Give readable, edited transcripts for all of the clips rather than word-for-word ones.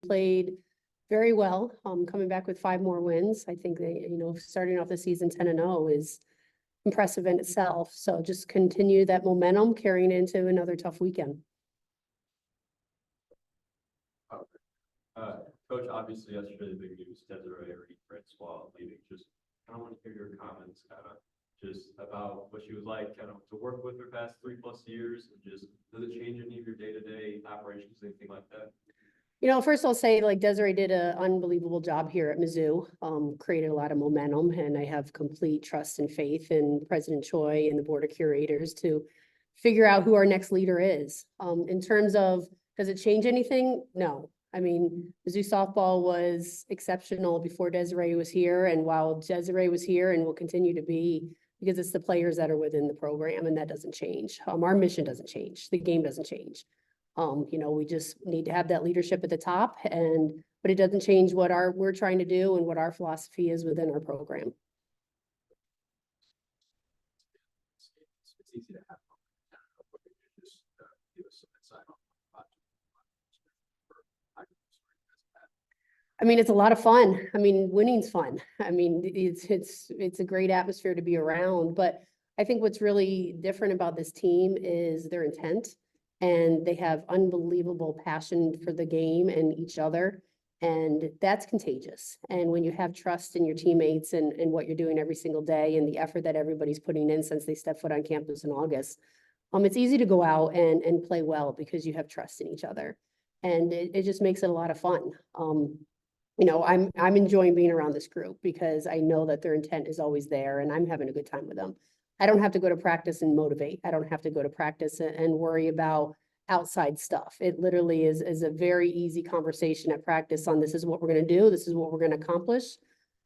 played very well, coming back with 5 more wins. I think they, starting off the season 10-0 is impressive in itself. So just continue that momentum carrying into another tough weekend. Coach, obviously yesterday the big news, Desiree while leaving. Just kind of want to hear your comments, just about what she was like, to work with her past 3+ years, and just does it change any of your day-to-day operations, anything like that? First I'll say, like, Desiree did an unbelievable job here at Mizzou, created a lot of momentum, and I have complete trust and faith in President Choi and the Board of Curators to figure out who our next leader is. In terms of, does it change anything? No. I mean, Mizzou softball was exceptional before Desiree was here, and while Desiree was here and will continue to be, because it's the players that are within the program, and that doesn't change. Our mission doesn't change. The game doesn't change. We just need to have that leadership at the top, but it doesn't change what we're trying to do and what our philosophy is within our program. It's easy to have. Just give us some insight on. I mean, it's a lot of fun. I mean, winning's fun. I mean, it's a great atmosphere to be around. But I think what's really different about this team is their intent, and they have unbelievable passion for the game and each other, and that's contagious. And when you have trust in your teammates and what you're doing every single day, and the effort that everybody's putting in since they stepped foot on campus in August, it's easy to go out and play well because you have trust in each other, and it just makes it a lot of fun. I'm enjoying being around this group because I know that their intent is always there, and I'm having a good time with them. I don't have to go to practice and motivate. I don't have to go to practice and worry about outside stuff. It literally is a very easy conversation at practice on, this is what we're going to do. This is what we're going to accomplish.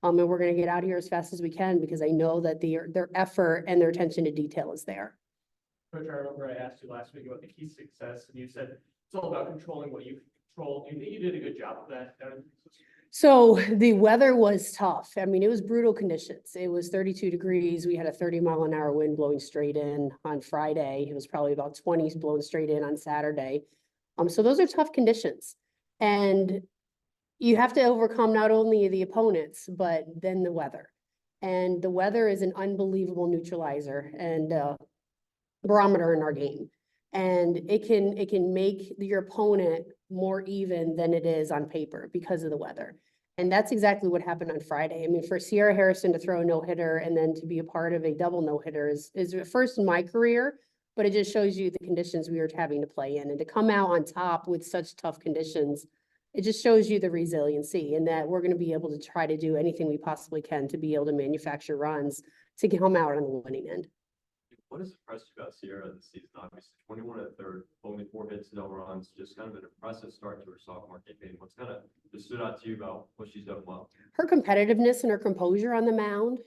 And we're going to get out of here as fast as we can, because I know that their effort and their attention to detail is there. Coach, I remember I asked you last week about the key to success, and you said it's all about controlling what you control. Do you think you did a good job of that? So the weather was tough. I mean, it was brutal conditions. It was 32 degrees. We had a 30-mile-an-hour wind blowing straight in on Friday. It was probably about 20 blowing straight in on Saturday. So those are tough conditions. And you have to overcome not only the opponents, but then the weather. And the weather is an unbelievable neutralizer and barometer in our game. And it can make your opponent more even than it is on paper because of the weather. And that's exactly what happened on Friday. I mean, for Sierra Harrison to throw a no-hitter and then to be a part of a double no-hitter is first in my career, but it just shows you the conditions we were having to play in. And to come out on top with such tough conditions, it just shows you the resiliency, and that we're going to be able to try to do anything we possibly can to be able to manufacture runs to come out on the winning end. What has impressed you about Sierra this season? Obviously, 21 at third, only 4 hits, no runs, just kind of an impressive start to her sophomore campaign. What's kind of just stood out to you about what she's done well? Her competitiveness and her composure on the mound.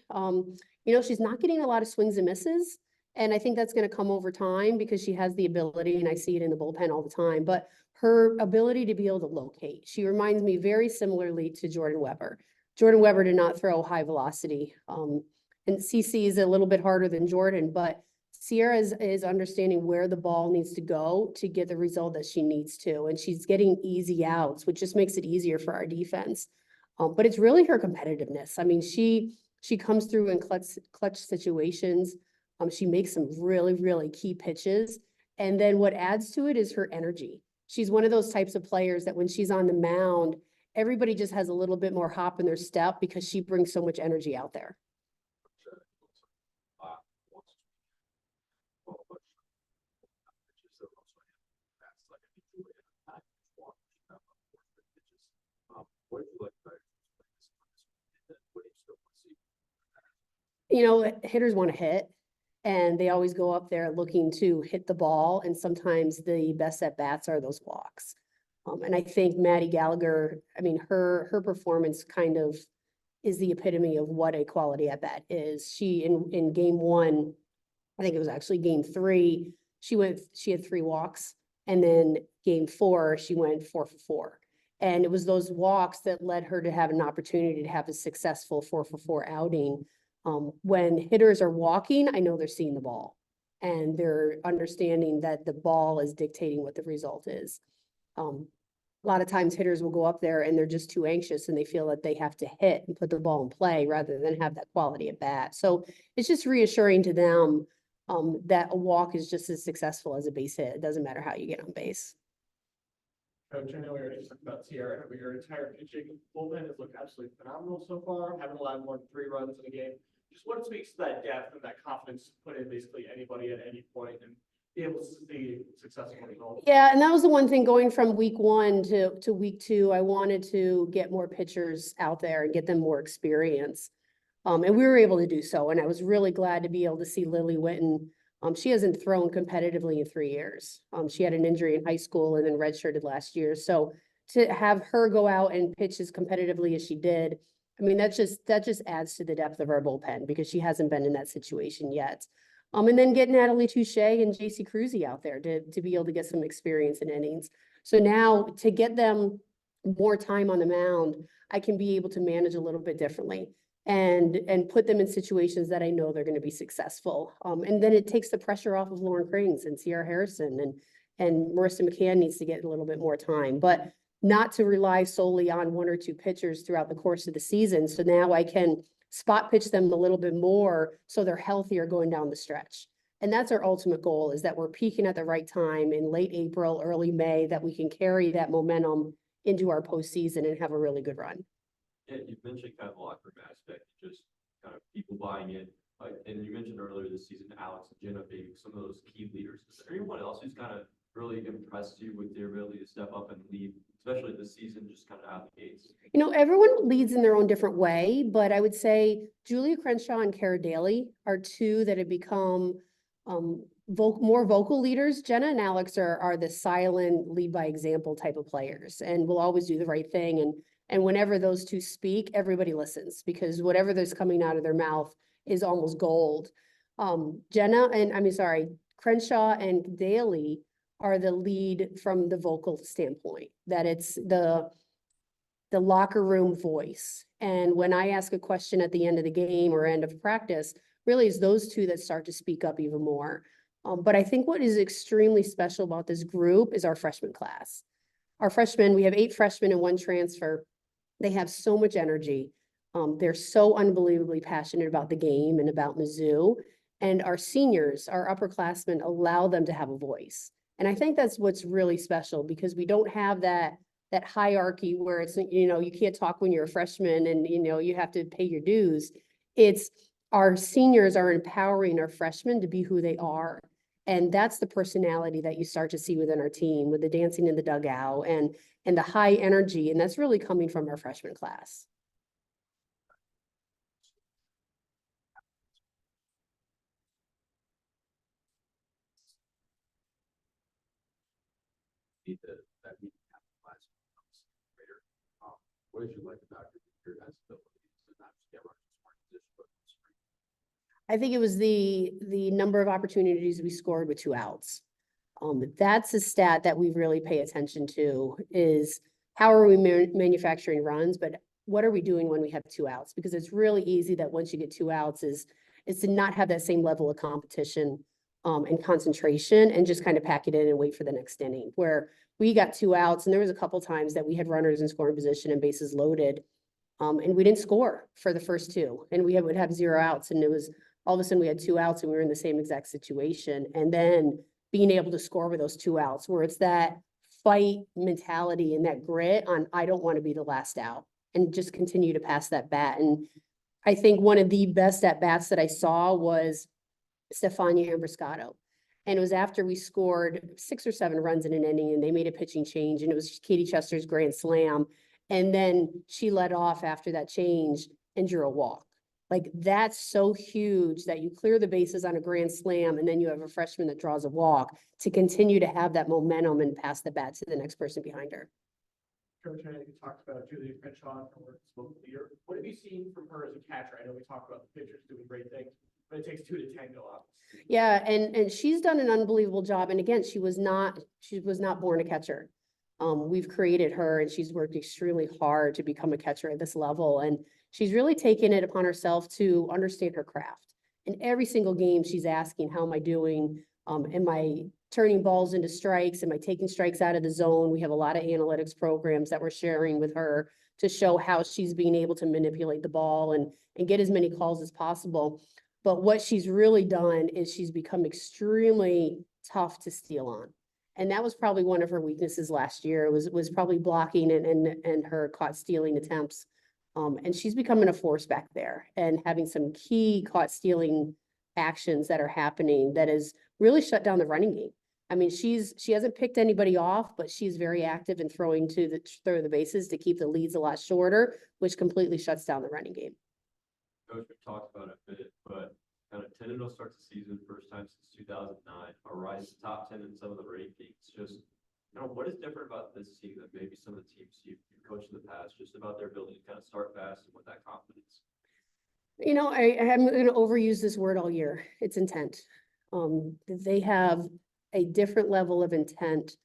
She's not getting a lot of swings and misses, and I think that's going to come over time because she has the ability, and I see it in the bullpen all the time, but her ability to be able to locate. She reminds me very similarly to Jordan Weber. Jordan Weber did not throw high velocity, and CC is a little bit harder than Jordan, but Sierra is understanding where the ball needs to go to get the result that she needs to. And she's getting easy outs, which just makes it easier for our defense. But it's really her competitiveness. I mean, she comes through in clutch situations. She makes some really, really key pitches. And then what adds to it is her energy. She's one of those types of players that when she's on the mound, everybody just has a little bit more hop in their step because she brings so much energy out there. Hitters want to hit, and they always go up there looking to hit the ball, and sometimes the best at bats are those walks. And I think Maddie Gallagher, I mean, her performance kind of is the epitome of what a quality at bat is. She in game 1, I think it was actually game 3, she had 3 walks, and then game 4 she went 4 for 4. And it was those walks that led her to have an opportunity to have a successful 4 for 4 outing. When hitters are walking, I know they're seeing the ball, and they're understanding that the ball is dictating what the result is. a lot of times hitters will go up there and they're just too anxious and they feel that they have to hit and put the ball in play rather than have that quality at bat. So it's just reassuring to them that a walk is just as successful as a base hit. It doesn't matter how you get on base. Coach, I know we already talked about Sierra, but your entire pitching bullpen has looked absolutely phenomenal so far, haven't allowed more than 3 runs in a game. Just what speaks to that depth and that confidence to put in basically anybody at any point and be able to see successful results? Yeah, and that was the one thing going from week 1 to week 2, I wanted to get more pitchers out there and get them more experience. And we were able to do so. And I was really glad to be able to see Lily Witten. She hasn't thrown competitively in 3 years. She had an injury in high school and then redshirted last year. So to have her go out and pitch as competitively as she did, I mean, that just adds to the depth of our bullpen because she hasn't been in that situation yet. And then get Natalie Touche and JC Cruzy out there to be able to get some experience in innings. So now to get them more time on the mound, I can be able to manage a little bit differently and put them in situations that I know they're going to be successful. And then it takes the pressure off of Lauren Krings and Sierra Harrison and Marissa McCann needs to get a little bit more time, but not to rely solely on 1 or 2 pitchers throughout the course of the season. So now I can spot pitch them a little bit more so they're healthier going down the stretch. And that's our ultimate goal, is that we're peaking at the right time in late April, early May, that we can carry that momentum into our postseason and have a really good run. Yeah, you mentioned kind of the locker room aspect, just kind of people buying in. And you mentioned earlier this season, Alex and Jenna being some of those key leaders. Is there anyone else who's kind of really impressed you with their ability to step up and lead, especially this season, just kind of out the gates? You know, everyone leads in their own different way, but I would say Julia Crenshaw and Cara Daly are 2 that have become more vocal leaders. Jenna and Alex are the silent, lead by example type of players and will always do the right thing. And whenever those 2 speak, everybody listens because whatever that's coming out of their mouth is almost gold. Crenshaw and Daly are the lead from the vocal standpoint, that it's the locker room voice. And when I ask a question at the end of the game or end of practice, really it's those 2 that start to speak up even more. But I think what is extremely special about this group is our freshman class. Our freshmen, we have 8 freshmen and 1 transfer. They have so much energy. They're so unbelievably passionate about the game and about Mizzou. And our seniors, our upperclassmen, allow them to have a voice. And I think that's what's really special because we don't have that hierarchy where it's, you know, you can't talk when you're a freshman and, you know, you have to pay your dues. It's our seniors are empowering our freshmen to be who they are. And that's the personality that you start to see within our team with the dancing in the dugout and the high energy. And that's really coming from our freshman class. That meeting happened last greater. What did you like about your guys' abilities to not just get runners in scoring position, but I think it was the number of opportunities we scored with 2 outs. That's a stat that we really pay attention to is how are we manufacturing runs, but what are we doing when we have 2 outs? Because it's really easy that once you get 2 outs is to not have that same level of competition and concentration and just kind of pack it in and wait for the next inning, where we got 2 outs and there was a couple times that we had runners in scoring position and bases loaded. And we didn't score for the first 2 and we would have 0 outs and it was all of a sudden we had 2 outs and we were in the same exact situation. And then being able to score with those 2 outs where it's that fight mentality and that grit on, I don't want to be the last out and just continue to pass that bat. And I think one of the best at bats that I saw was Stefania Ambriscato. And it was after we scored 6 or 7 runs in an inning and they made a pitching change and it was Katie Chester's grand slam. And then she led off after that change and drew a walk. Like that's so huge that you clear the bases on a grand slam and then you have a freshman that draws a walk to continue to have that momentum and pass the bat to the next person behind her. Coach, I know you talked about Julia Crenshaw and her Smok leader. What have you seen from her as a catcher? I know we talked about the pitchers doing great things, but it takes 2 to tango up. Yeah, and she's done an unbelievable job. And again, she was not born a catcher. We've created her and she's worked extremely hard to become a catcher at this level. And she's really taken it upon herself to understand her craft. In every single game, she's asking, how am I doing? Am I turning balls into strikes? Am I taking strikes out of the zone? We have a lot of analytics programs that we're sharing with her to show how she's being able to manipulate the ball and get as many calls as possible. But what she's really done is she's become extremely tough to steal on. And that was probably one of her weaknesses last year, was probably blocking and her caught stealing attempts. And she's becoming a force back there and having some key caught stealing actions that are happening that has really shut down the running game. I mean, she hasn't picked anybody off, but she's very active in throwing to throw the bases to keep the leads a lot shorter, which completely shuts down the running game. Coach, we've talked about it a bit, but kind of 10-0 start the season, first time since 2009, a rise to top 10 in some of the rankings. Just, what is different about this team that maybe some of the teams you've coached in the past, just about their ability to kind of start fast and with that confidence? I'm going to overuse this word all year. It's intent. They have a different level of intent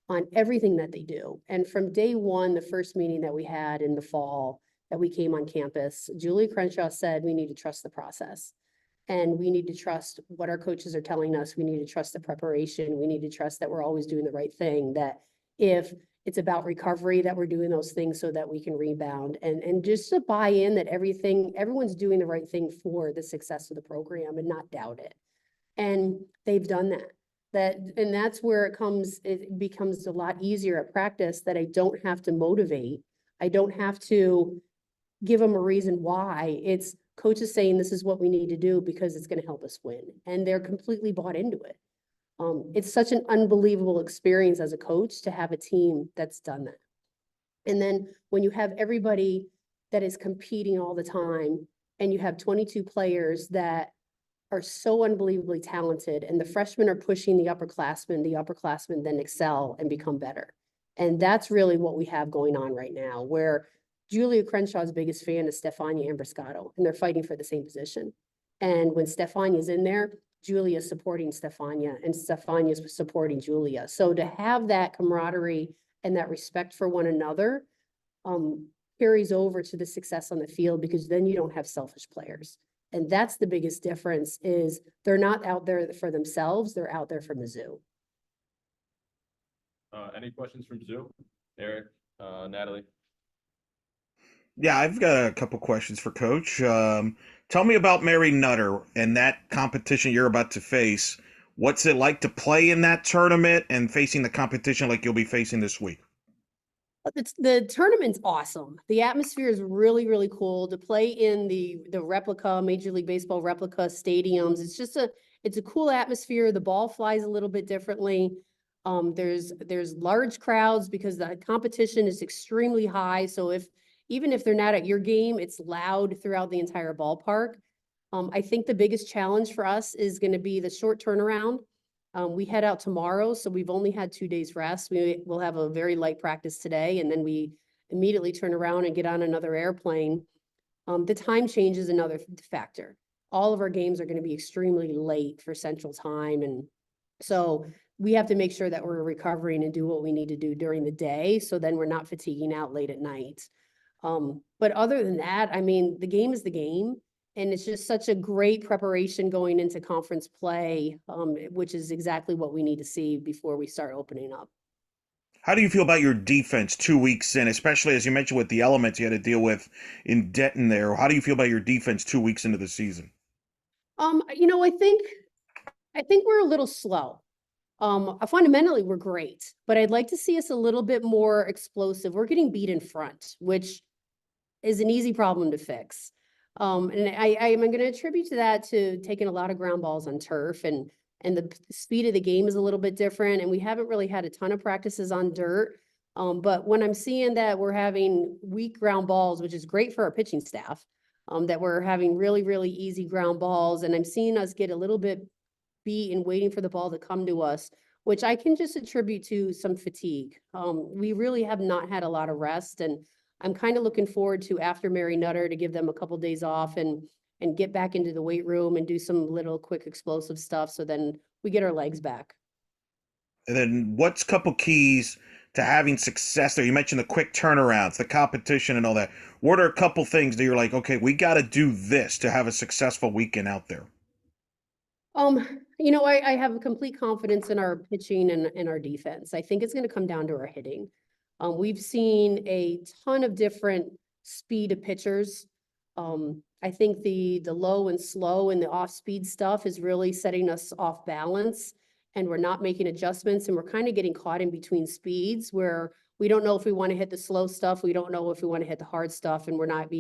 on everything that they do. And from day one, the first meeting that we had in the fall that we came on campus, Julia Crenshaw said, we need to trust the process. And we need to trust what our coaches are telling us. We need to trust the preparation. We need to trust that we're always doing the right thing, that if it's about recovery, that we're doing those things so that we can rebound, and just to buy in that everyone's doing the right thing for the success of the program and not doubt it. And they've done that. And that's where it becomes a lot easier at practice, that I don't have to motivate. I don't have to give them a reason why. It's coaches saying this is what we need to do because it's going to help us win. And they're completely bought into it. It's such an unbelievable experience as a coach to have a team that's done that. And then when you have everybody that is competing all the time, and you have 22 players that are so unbelievably talented, and the freshmen are pushing the upperclassmen then excel and become better. And that's really what we have going on right now, where Julia Crenshaw's biggest fan is Stefania Ambriscato, and they're fighting for the same position. And when Stefania's in there, Julia's supporting Stefania, and Stefania's supporting Julia. So to have that camaraderie and that respect for one another carries over to the success on the field, because then you don't have selfish players. And that's the biggest difference, is they're not out there for themselves, they're out there for Mizzou. Any questions from Mizzou? Eric, Natalie? Yeah, I've got a couple questions for Coach. Tell me about Mary Nutter and that competition you're about to face. What's it like to play in that tournament and facing the competition like you'll be facing this week? The tournament's awesome. The atmosphere is really, really cool to play in the replica, Major League Baseball replica stadiums. It's a cool atmosphere. The ball flies a little bit differently. There's large crowds because the competition is extremely high. So even if they're not at your game, it's loud throughout the entire ballpark. I think the biggest challenge for us is going to be the short turnaround. We head out tomorrow, so we've only had 2 days rest. We will have a very light practice today, and then we immediately turn around and get on another airplane. The time change is another factor. All of our games are going to be extremely late for Central Time, and so we have to make sure that we're recovering and do what we need to do during the day, so then we're not fatiguing out late at night. But other than that, I mean, the game is the game. And it's just such a great preparation going into conference play, which is exactly what we need to see before we start opening up. How do you feel about your defense 2 weeks in, especially as you mentioned with the elements you had to deal with in Denton there? How do you feel about your defense 2 weeks into the season? I think we're a little slow. Fundamentally, we're great, but I'd like to see us a little bit more explosive. We're getting beat in front, which is an easy problem to fix. And I'm going to attribute to that to taking a lot of ground balls on turf, and the speed of the game is a little bit different, and we haven't really had a ton of practices on dirt. But when I'm seeing that we're having weak ground balls, which is great for our pitching staff, that we're having really, really easy ground balls, and I'm seeing us get a little bit beat and waiting for the ball to come to us, which I can just attribute to some fatigue. We really have not had a lot of rest, and I'm kind of looking forward to, after Mary Nutter, to give them a couple days off and get back into the weight room and do some little quick explosive stuff, so then we get our legs back. And then what's a couple keys to having success there? You mentioned the quick turnarounds, the competition and all that. What are a couple things that you're like, okay, we got to do this to have a successful weekend out there? You know, I have complete confidence in our pitching and our defense. I think it's going to come down to our hitting. We've seen a ton of different speed of pitchers. I think the low and slow and the off-speed stuff is really setting us off balance, and we're not making adjustments, and we're kind of getting caught in between speeds where we don't know if we want to hit the slow stuff, we don't know if we want to hit the hard stuff, and we're not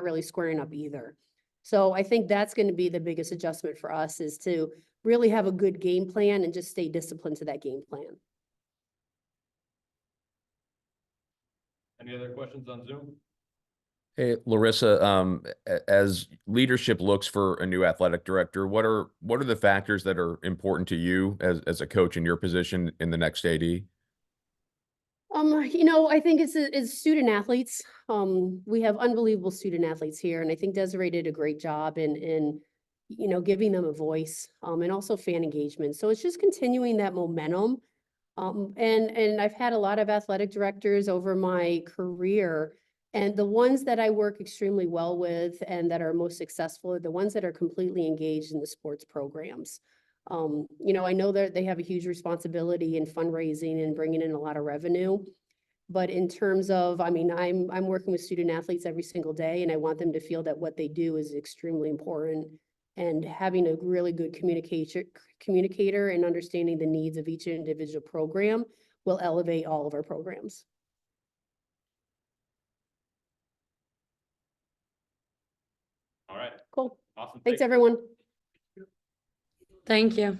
really squaring up either. So I think that's going to be the biggest adjustment for us, is to really have a good game plan and just stay disciplined to that game plan. Any other questions on Zoom? Hey, Larissa, as leadership looks for a new athletic director, what are the factors that are important to you as a coach in your position in the next AD? You know, I think it's student athletes. We have unbelievable student athletes here, and I think Desiree did a great job in you know, giving them a voice, and also fan engagement. So it's just continuing that momentum. And I've had a lot of athletic directors over my career, and the ones that I work extremely well with and that are most successful are the ones that are completely engaged in the sports programs. You know, I know that they have a huge responsibility in fundraising and bringing in a lot of revenue. But in terms of, I mean, I'm working with student athletes every single day, and I want them to feel that what they do is extremely important. And having a really good communicator and understanding the needs of each individual program will elevate all of our programs. All right, Cool. awesome. Thanks, everyone. Thank you.